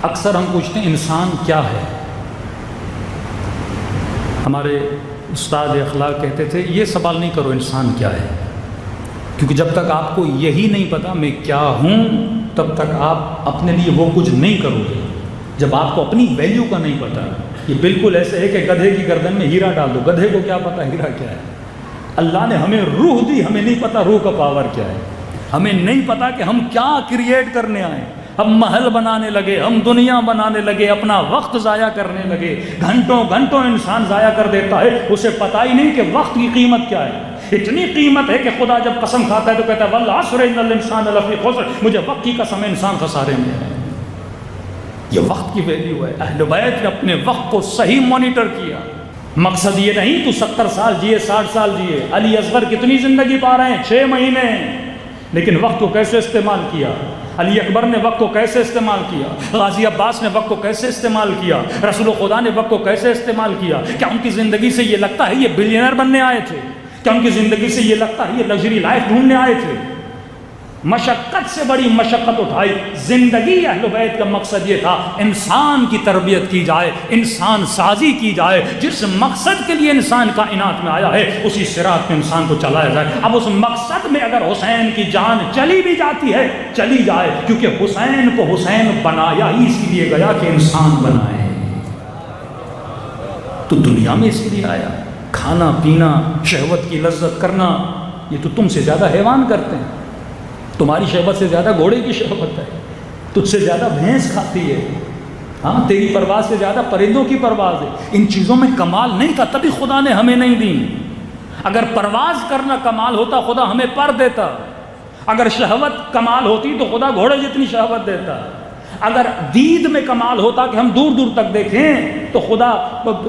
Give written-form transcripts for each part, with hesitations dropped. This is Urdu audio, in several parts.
اکثر ہم پوچھتے ہیں انسان کیا ہے. ہمارے استاد اخلاق کہتے تھے یہ سوال نہیں کرو انسان کیا ہے، کیونکہ جب تک آپ کو یہی نہیں پتا میں کیا ہوں تب تک آپ اپنے لیے وہ کچھ نہیں کرو گے. جب آپ کو اپنی ویلیو کا نہیں پتا، یہ بالکل ایسے ہے کہ گدھے کی گردن میں ہیرا ڈال دو، گدھے کو کیا پتا ہیرا کیا ہے. اللہ نے ہمیں روح دی، ہمیں نہیں پتا روح کا پاور کیا ہے، ہمیں نہیں پتا کہ ہم کیا کریٹ کرنے آئے. ہم محل بنانے لگے، ہم دنیا بنانے لگے، اپنا وقت ضائع کرنے لگے. گھنٹوں گھنٹوں انسان ضائع کر دیتا ہے، اسے پتہ ہی نہیں کہ وقت کی قیمت کیا ہے. اتنی قیمت ہے کہ خدا جب قسم کھاتا ہے تو کہتا ہے والعصر ان الانسان لفی خسر، مجھے وقت کی قسم ہے انسان خسارے میں ہے. یہ وقت کی ویلیو ہے. اہل بیت نے اپنے وقت کو صحیح مانیٹر کیا. مقصد یہ نہیں تو 70 سال جیے 60 سال جیے. علی اصغر کتنی زندگی پا رہے ہیں؟ 6 مہینے. لیکن وقت کو کیسے استعمال کیا؟ علی اکبر نے وقت کو کیسے استعمال کیا؟ غازی عباس نے وقت کو کیسے استعمال کیا؟ رسول خدا نے وقت کو کیسے استعمال کیا؟ کیا ان کی زندگی سے یہ لگتا ہے یہ بلینئر بننے آئے تھے؟ کیا ان کی زندگی سے یہ لگتا ہے یہ لگژری لائف ڈھونڈنے آئے تھے؟ مشقت سے بڑی مشقت اٹھائی. زندگی اہل بیت کا مقصد یہ تھا انسان کی تربیت کی جائے، انسان سازی کی جائے. جس مقصد کے لیے انسان کائنات میں آیا ہے اسی صراط پہ انسان کو چلایا جائے. اب اس مقصد میں اگر حسین کی جان چلی بھی جاتی ہے چلی جائے، کیونکہ حسین کو حسین بنایا ہی اسی لیے گیا کہ انسان بنائے. تو دنیا میں اس لیے آیا. کھانا پینا، شہوت کی لذت کرنا، یہ تو تم سے زیادہ حیوان کرتے ہیں. تمہاری شہوت سے زیادہ گھوڑے کی شہوت ہے، تجھ سے زیادہ بھینس کھاتی ہے. ہاں، تیری پرواز سے زیادہ پرندوں کی پرواز ہے. ان چیزوں میں کمال نہیں تھا تبھی خدا نے ہمیں نہیں دی. اگر پرواز کرنا کمال ہوتا خدا ہمیں پر دیتا. اگر شہوت کمال ہوتی تو خدا گھوڑے جتنی شہوت دیتا. اگر دید میں کمال ہوتا کہ ہم دور دور تک دیکھیں تو خدا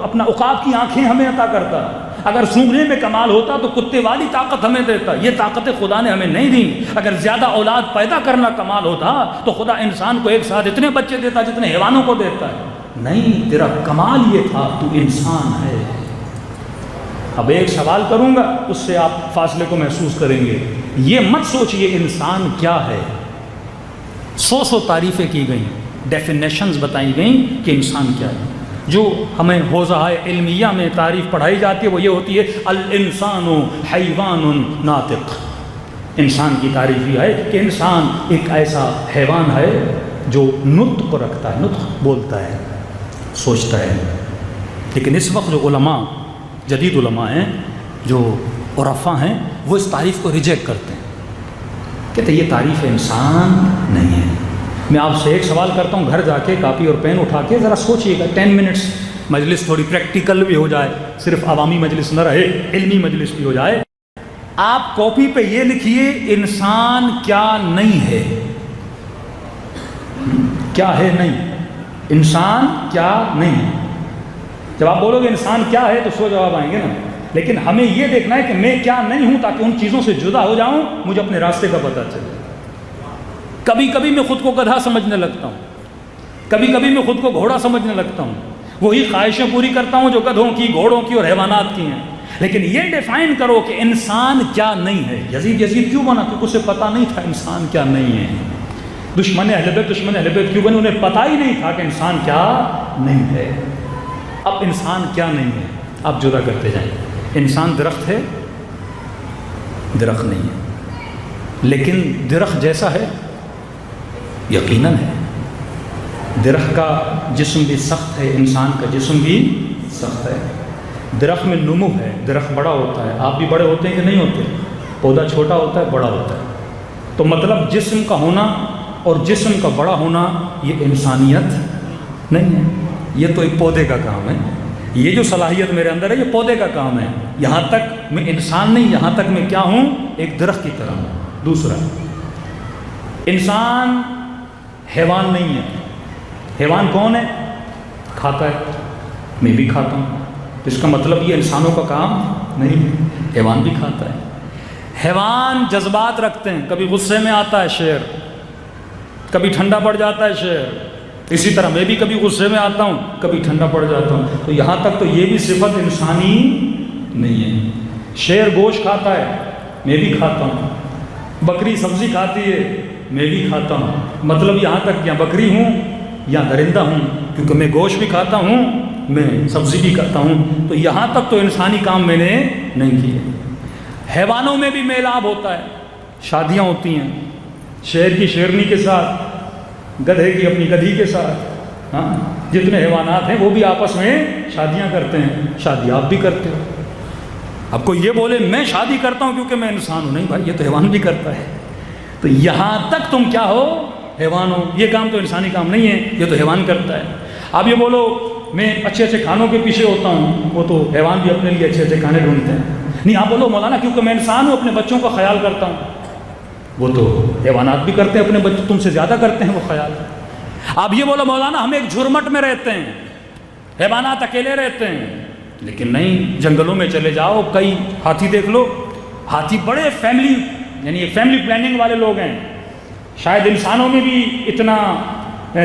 اپنا عقاب کی آنکھیں ہمیں عطا کرتا. اگر سونگھنے میں کمال ہوتا تو کتے والی طاقت ہمیں دیتا. یہ طاقتیں خدا نے ہمیں نہیں دی. اگر زیادہ اولاد پیدا کرنا کمال ہوتا تو خدا انسان کو ایک ساتھ اتنے بچے دیتا جتنے حیوانوں کو دیتا ہے. نہیں، تیرا کمال یہ تھا تو انسان ہے. اب ایک سوال کروں گا، اس سے آپ فاصلے کو محسوس کریں گے. یہ مت سوچئے انسان کیا ہے. 100 تعریفیں کی گئیں، ڈیفینیشنز بتائی گئیں کہ انسان کیا ہے. جو ہمیں حوزہ علمیہ میں تعریف پڑھائی جاتی ہے وہ یہ ہوتی ہے الانسان حیوان ناطق. انسان کی تعریف یہ ہے کہ انسان ایک ایسا حیوان ہے جو نطق رکھتا ہے، نطق بولتا ہے، سوچتا ہے. لیکن اس وقت جو علماء، جدید علماء ہیں، جو عرفاء ہیں، وہ اس تعریف کو ریجیکٹ کرتے ہیں. کہتے ہیں یہ تعریف انسان نہیں ہے. میں آپ سے ایک سوال کرتا ہوں، گھر جا کے کاپی اور پین اٹھا کے ذرا سوچئے گا. 10 منٹس مجلس تھوڑی پریکٹیکل بھی ہو جائے، صرف عوامی مجلس نہ رہے، علمی مجلس بھی ہو جائے. آپ کاپی پہ یہ لکھیے انسان کیا نہیں ہے. کیا ہے نہیں، انسان کیا نہیں ہے. جب آپ بولو گے انسان کیا ہے تو 100 جواب آئیں گے نا. لیکن ہمیں یہ دیکھنا ہے کہ میں کیا نہیں ہوں تاکہ ان چیزوں سے جدا ہو جاؤں، مجھے اپنے راستے کا پتہ چلے. کبھی کبھی میں خود کو گدھا سمجھنے لگتا ہوں، کبھی کبھی میں خود کو گھوڑا سمجھنے لگتا ہوں. وہی خواہشیں پوری کرتا ہوں جو گدھوں کی، گھوڑوں کی اور حیوانات کی ہیں. لیکن یہ ڈیفائن کرو کہ انسان کیا نہیں ہے. یزید کیوں بنا؟ کیونکہ اسے پتہ نہیں تھا انسان کیا نہیں ہے. دشمن اہل بیت کیوں بنے؟ انہیں پتہ ہی نہیں تھا کہ انسان کیا نہیں ہے. اب انسان کیا نہیں ہے آپ جدا کرتے جائیں. انسان درخت ہے؟ درخت نہیں ہے. لیکن درخت جیسا ہے؟ یقیناً ہے. درخت کا جسم بھی سخت ہے، انسان کا جسم بھی سخت ہے. درخت میں نمو ہے، درخت بڑا ہوتا ہے. آپ بھی بڑے ہوتے ہیں کہ نہیں ہوتے؟ پودا چھوٹا ہوتا ہے، بڑا ہوتا ہے. تو مطلب جسم کا ہونا اور جسم کا بڑا ہونا یہ انسانیت نہیں ہے. یہ تو ایک پودے کا کام ہے. یہ جو صلاحیت میرے اندر ہے یہ پودے کا کام ہے. یہاں تک میں انسان نہیں، یہاں تک میں کیا ہوں؟ ایک درخت کی طرح ہوں. دوسرا، انسان حیوان نہیں ہے. حیوان کون ہے؟ کھاتا ہے. میں بھی کھاتا ہوں. اس کا مطلب یہ انسانوں کا کام نہیں ہے. حیوان بھی کھاتا ہے. حیوان جذبات رکھتے ہیں. کبھی غصے میں آتا ہے شیر، کبھی ٹھنڈا پڑ جاتا ہے شیر. اسی طرح میں بھی کبھی غصے میں آتا ہوں، کبھی ٹھنڈا پڑ جاتا ہوں. تو یہاں تک تو یہ بھی صفت انسانی نہیں ہے. شیر گوشت کھاتا ہے، میں بھی کھاتا ہوں. بکری سبزی کھاتی ہے، میں بھی کھاتا ہوں، مطلب یہاں تک یا بکری ہوں یا درندہ ہوں، کیونکہ میں گوشت بھی کھاتا ہوں، میں سبزی بھی کرتا ہوں، تو یہاں تک تو انسانی کام میں نے نہیں کیے۔ حیوانوں میں بھی میلاب ہوتا ہے، شادیاں ہوتی ہیں، شیر کی شیرنی کے ساتھ، گدھے کی اپنی گدھی کے ساتھ، ہاں جتنے حیوانات ہیں وہ بھی آپس میں شادیاں کرتے ہیں، شادی آپ بھی کرتے ہو۔ اب کوئی یہ بولے میں شادی کرتا ہوں کیونکہ میں انسان ہوں، نہیں بھائی، یہ تو حیوان بھی کرتا ہے۔ تو یہاں تک تم کیا ہو؟ حیوان ہو۔ یہ کام تو انسانی کام نہیں ہے، یہ تو حیوان کرتا ہے۔ اب یہ بولو میں اچھے اچھے کھانوں کے پیچھے ہوتا ہوں، وہ تو حیوان بھی اپنے لیے اچھے اچھے کھانے ڈھونڈتے ہیں۔ نہیں، آپ بولو مولانا کیونکہ میں انسان ہوں اپنے بچوں کا خیال کرتا ہوں، وہ تو حیوانات بھی کرتے ہیں، اپنے بچے تم سے زیادہ کرتے ہیں وہ خیال۔ آپ یہ بولو مولانا ہم ایک جھرمٹ میں رہتے ہیں، حیوانات اکیلے رہتے ہیں، لیکن نہیں، جنگلوں میں چلے جاؤ، کئی ہاتھی دیکھ لو، ہاتھی بڑے فیملی، یعنی فیملی پلاننگ والے لوگ ہیں۔ شاید انسانوں میں بھی اتنا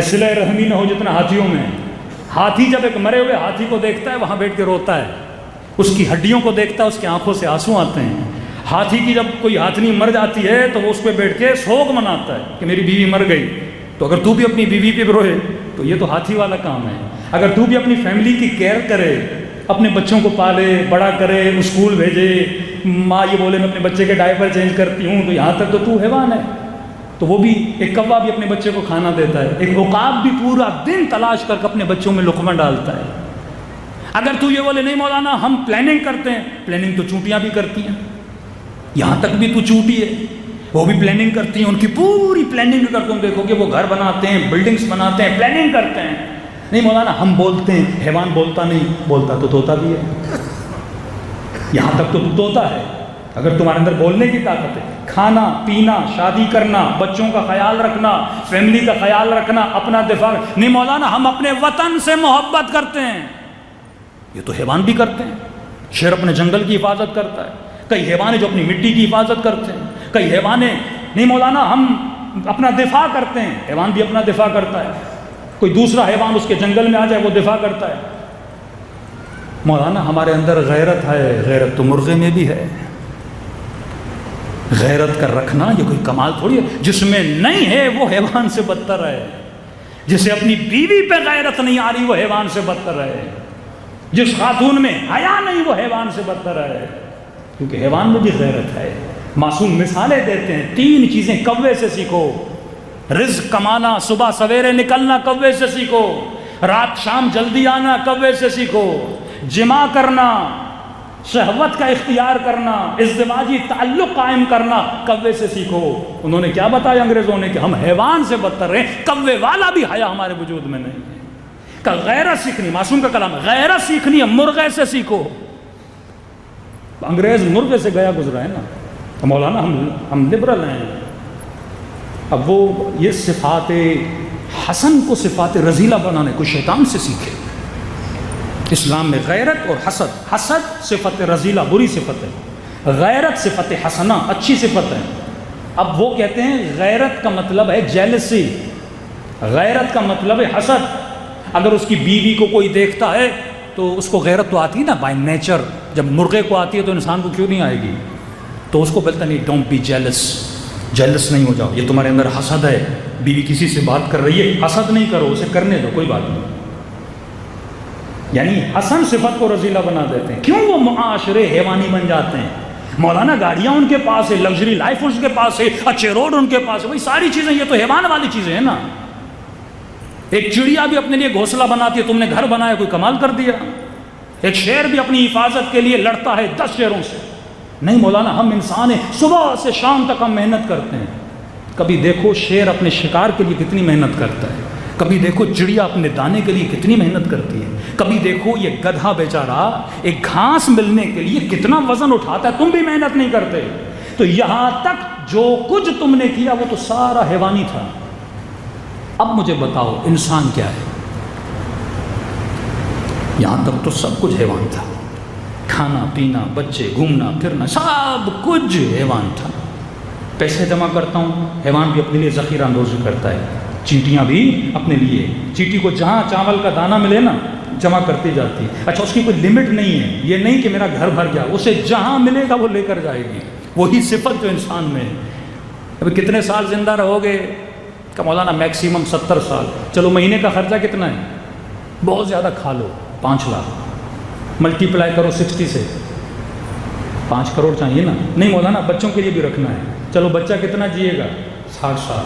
صلہ رحمی نہ ہو جتنا ہاتھیوں میں۔ ہاتھی جب ایک مرے ہوئے ہاتھی کو دیکھتا ہے وہاں بیٹھ کے روتا ہے، اس کی ہڈیوں کو دیکھتا ہے، اس کی آنکھوں سے آنسو آتے ہیں۔ ہاتھی کی جب کوئی ہاتھنی مر جاتی ہے تو وہ اس پہ بیٹھ کے سوگ مناتا ہے کہ میری بیوی مر گئی۔ تو اگر تو بھی اپنی بیوی پہ روئے تو یہ تو ہاتھی والا کام ہے۔ اگر تو بھی اپنی فیملی کی کیئر کرے، اپنے بچوں کو پالے بڑا کرے، اسکول بھیجے، ماں یہ بولے میں اپنے بچے کے ڈائپر چینج کرتی ہوں، تو یہاں تک تو حیوان ہے۔ تو وہ بھی ایک کوا بھی اپنے بچے کو کھانا دیتا ہے، ایک عقاب بھی پورا دن تلاش کر کے اپنے بچوں میں لقمہ ڈالتا ہے۔ اگر تو یہ بولے نہیں مولانا ہم پلاننگ کرتے ہیں، پلاننگ تو چونٹیاں بھی کرتی ہیں، یہاں تک بھی تو چونٹی ہے، وہ بھی پلاننگ کرتی ہیں، ان کی پوری پلاننگ کر تم دیکھو گے وہ گھر بناتے ہیں، بلڈنگز بناتے ہیں، پلاننگ کرتے ہیں۔ نہیں مولانا ہم بولتے ہیں، حیوان بولتا نہیں، بولتا تو طوطا بھی ہے، یہاں تک تو طوطا ہے۔ اگر تمہارے اندر بولنے کی طاقت ہے، کھانا پینا، شادی کرنا، بچوں کا خیال رکھنا، فیملی کا خیال رکھنا، اپنا دفاع، نہیں مولانا ہم اپنے وطن سے محبت کرتے ہیں، یہ تو حیوان بھی کرتے ہیں۔ شیر اپنے جنگل کی حفاظت کرتا ہے، کئی حیوان جو اپنی مٹی کی حفاظت کرتے ہیں، کئی حیوان نہیں مولانا ہم اپنا دفاع کرتے ہیں، حیوان بھی اپنا دفاع کرتا ہے، کوئی دوسرا حیوان اس کے جنگل میں آ جائے وہ دفاع کرتا ہے۔ مولانا ہمارے اندر غیرت ہے، غیرت تو مرغے میں بھی ہے۔ غیرت کا رکھنا یہ کوئی کمال تھوڑی ہے، جس میں نہیں ہے وہ حیوان سے بدتر ہے، جسے اپنی بیوی پہ غیرت نہیں آ رہی وہ حیوان سے بدتر ہے، جس خاتون میں حیا نہیں وہ حیوان سے بدتر ہے، کیونکہ حیوان میں بھی غیرت ہے۔ معصوم مثالیں دیتے ہیں، 3 چیزیں کوے سے سیکھو، رزق کمانا، صبح سویرے نکلنا کوے سے سیکھو، رات شام جلدی آنا کوے سے سیکھو، جماع کرنا، شہوت کا اختیار کرنا، ازدواجی تعلق قائم کرنا کوے سے سیکھو۔ انہوں نے کیا بتایا انگریزوں نے کہ ہم حیوان سے بدتر ہیں، کوے والا بھی حیا ہمارے وجود میں نہیں ہے۔ کہ غیرت سیکھنی، معصوم کا کلام، غیرت سیکھنی ہے، مرغے سے سیکھو۔ انگریز مرغے سے گیا گزرا ہے نا، مولانا ہم لبرل ہیں۔ اب وہ یہ صفات حسن کو صفات رذیلہ بنانے کو شیطان سے سیکھے۔ اسلام میں غیرت اور حسد صفت رذیلہ بری صفت ہے، غیرت صفت حسنہ اچھی صفت ہے۔ اب وہ کہتے ہیں غیرت کا مطلب ہے جیلسی، غیرت کا مطلب ہے حسد۔ اگر اس کی بیوی کو کوئی دیکھتا ہے تو اس کو غیرت تو آتی ہے نا بائی نیچر، جب مرغے کو آتی ہے تو انسان کو کیوں نہیں آئے گی؟ تو اس کو بولتا نہیں ڈونٹ بی جیلس، جیلس نہیں ہو جاؤ، یہ تمہارے اندر حسد ہے، بیوی کسی سے بات کر رہی ہے، حسد نہیں کرو، اسے کرنے دو، کوئی بات نہیں۔ یعنی حسن صفت کو رذیلہ بنا دیتے ہیں۔ کیوں وہ معاشرے حیوانی بن جاتے ہیں؟ مولانا گاڑیاں ان کے پاس ہے، لگژری لائف ان کے پاس ہے، اچھے روڈ ان کے پاس ہے، وہی ساری چیزیں یہ تو حیوان والی چیزیں ہیں نا۔ ایک چڑیا بھی اپنے لیے گھونسلہ بناتی ہے، تم نے گھر بنایا، کوئی کمال کر دیا۔ ایک شیر بھی اپنی حفاظت کے لیے لڑتا ہے 10 شیروں سے۔ نہیں مولانا ہم انسان ہیں، صبح سے شام تک ہم محنت کرتے ہیں۔ کبھی دیکھو شیر اپنے شکار کے لیے کتنی محنت کرتا ہے، کبھی دیکھو چڑیا اپنے دانے کے لیے کتنی محنت کرتی ہے، کبھی دیکھو یہ گدھا بیچارہ ایک گھاس ملنے کے لیے کتنا وزن اٹھاتا ہے، تم بھی محنت نہیں کرتے۔ تو یہاں تک جو کچھ تم نے کیا وہ تو سارا حیوانی تھا۔ اب مجھے بتاؤ انسان کیا ہے؟ یہاں تک تو سب کچھ حیوان تھا، کھانا پینا، بچے، گھومنا پھرنا، سب کچھ حیوان تھا۔ پیسے جمع کرتا ہوں، حیوان بھی اپنے لیے ذخیرہ اندوزی کرتا ہے، چینٹیاں بھی اپنے لیے، چینٹی کو جہاں چاول کا دانہ ملے نا جمع کرتی جاتی ہے۔ اچھا اس کی کوئی لمٹ نہیں ہے، یہ نہیں کہ میرا گھر بھر گیا، اسے جہاں ملے گا وہ لے کر جائے گی، وہی صفت جو انسان میں ہے۔ ابھی کتنے سال زندہ رہو گے؟ کہ مولانا میکسیمم 70 سال. چلو مہینے کا خرچہ کتنا ہے؟ بہت زیادہ کھا لو 5 لاکھ، ملٹی پلائی کرو 60 سے، 5 کروڑ چاہیے نا. نہیں مولانا بچوں کے لیے بھی رکھنا ہے. چلو بچہ کتنا جیے گا؟ 60 سال.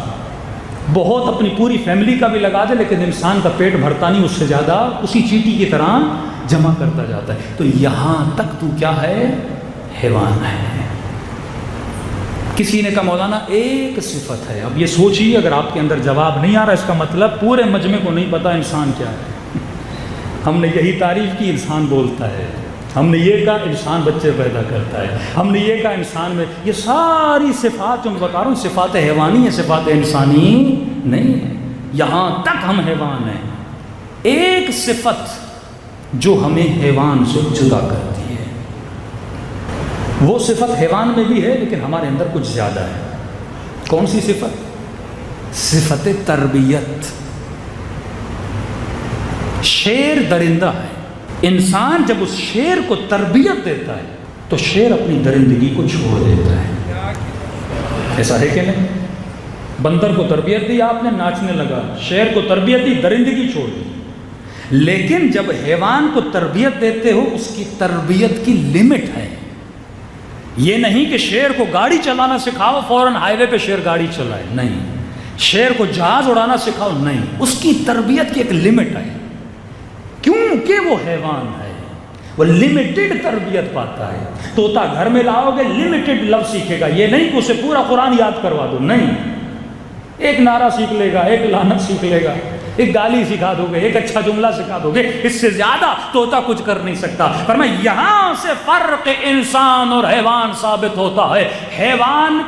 بہت اپنی پوری فیملی کا بھی لگا دے، لیکن انسان کا پیٹ بھرتا نہیں، اس سے زیادہ اسی چیٹی کی طرح جمع کرتا جاتا ہے. تو یہاں تک تو کیا ہے؟ حیوان ہے. کسی نے کہا مولانا ایک صفت ہے. اب یہ سوچیے، اگر آپ کے اندر جواب نہیں آ رہا، اس کا مطلب پورے مجمع کو نہیں پتا انسان کیا ہے. ہم نے یہی تعریف کی، انسان بولتا ہے. ہم نے یہ کہا انسان بچے پیدا کرتا ہے. ہم نے یہ کہا انسان میں یہ ساری صفات جو میں بتا رہا ہوں، صفات حیوانی ہیں، صفات انسانی نہیں ہے. یہاں تک ہم حیوان ہیں. ایک صفت جو ہمیں حیوان سے جدا کرتی ہے، وہ صفت حیوان میں بھی ہے لیکن ہمارے اندر کچھ زیادہ ہے. کون سی صفت؟ صفت تربیت. شیر درندہ ہے. انسان جب اس شیر کو تربیت دیتا ہے تو شیر اپنی درندگی کو چھوڑ دیتا ہے. ایسا ہے کہ نہیں؟ بندر کو تربیت دی آپ نے، ناچنے لگا. شیر کو تربیت دی، درندگی چھوڑ دی. لیکن جب حیوان کو تربیت دیتے ہو، اس کی تربیت کی لمٹ ہے. یہ نہیں کہ شیر کو گاڑی چلانا سکھاؤ فوراً ہائی وے پہ شیر گاڑی چلائے، نہیں. شیر کو جہاز اڑانا سکھاؤ، نہیں. اس کی تربیت کی ایک لمٹ ہے، کیونکہ وہ حیوان ہے. وہ لمیٹڈ تربیت پاتا ہے. طوطا گھر میں لاؤ گے لمیٹڈ لفظ سیکھے گا. یہ نہیں کہ اسے پورا قرآن یاد کروا دو، نہیں. ایک نعرہ سیکھ لے گا، ایک لعنت سیکھ لے گا، ایک گالی سکھا دو گے، ایک اچھا جملہ سکھا دو گے. اس سے زیادہ طوطا کچھ کر نہیں سکتا. فرمایا یہاں سے فرق انسان اور حیوان ثابت ہوتا ہے. حیوان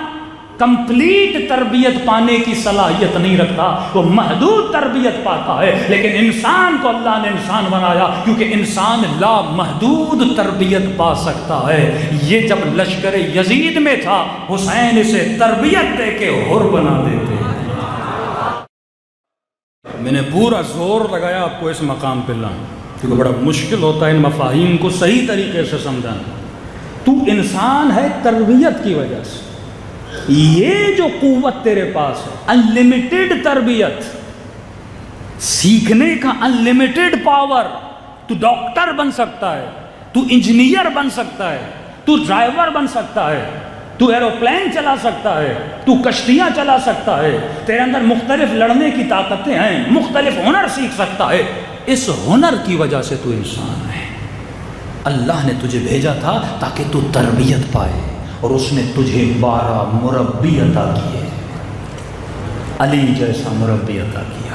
کمپلیٹ تربیت پانے کی صلاحیت نہیں رکھتا، وہ محدود تربیت پاتا ہے. لیکن انسان کو اللہ نے انسان بنایا کیونکہ انسان لا محدود تربیت پا سکتا ہے. یہ جب لشکر یزید میں تھا، حسین اسے تربیت دے کے حر بنا دیتے. میں نے پورا زور لگایا آپ کو اس مقام پہ لاؤں، کیونکہ بڑا مشکل ہوتا ہے ان مفاہیم کو صحیح طریقے سے سمجھانا. تو انسان ہے تربیت کی وجہ سے. یہ جو قوت تیرے پاس ہے، انلمیٹڈ تربیت، سیکھنے کا انلمیٹڈ پاور. تو ڈاکٹر بن سکتا ہے، تو انجینئر بن سکتا ہے، تو ڈرائیور بن سکتا ہے، تو ایروپلین چلا سکتا ہے، تو کشتیاں چلا سکتا ہے. تیرے اندر مختلف لڑنے کی طاقتیں ہیں، مختلف ہنر سیکھ سکتا ہے. اس ہنر کی وجہ سے تو انسان ہے. اللہ نے تجھے بھیجا تھا تاکہ تو تربیت پائے، اور اس نے تجھے 12 مربی عطا کیے، علی جیسا مربی عطا کیا.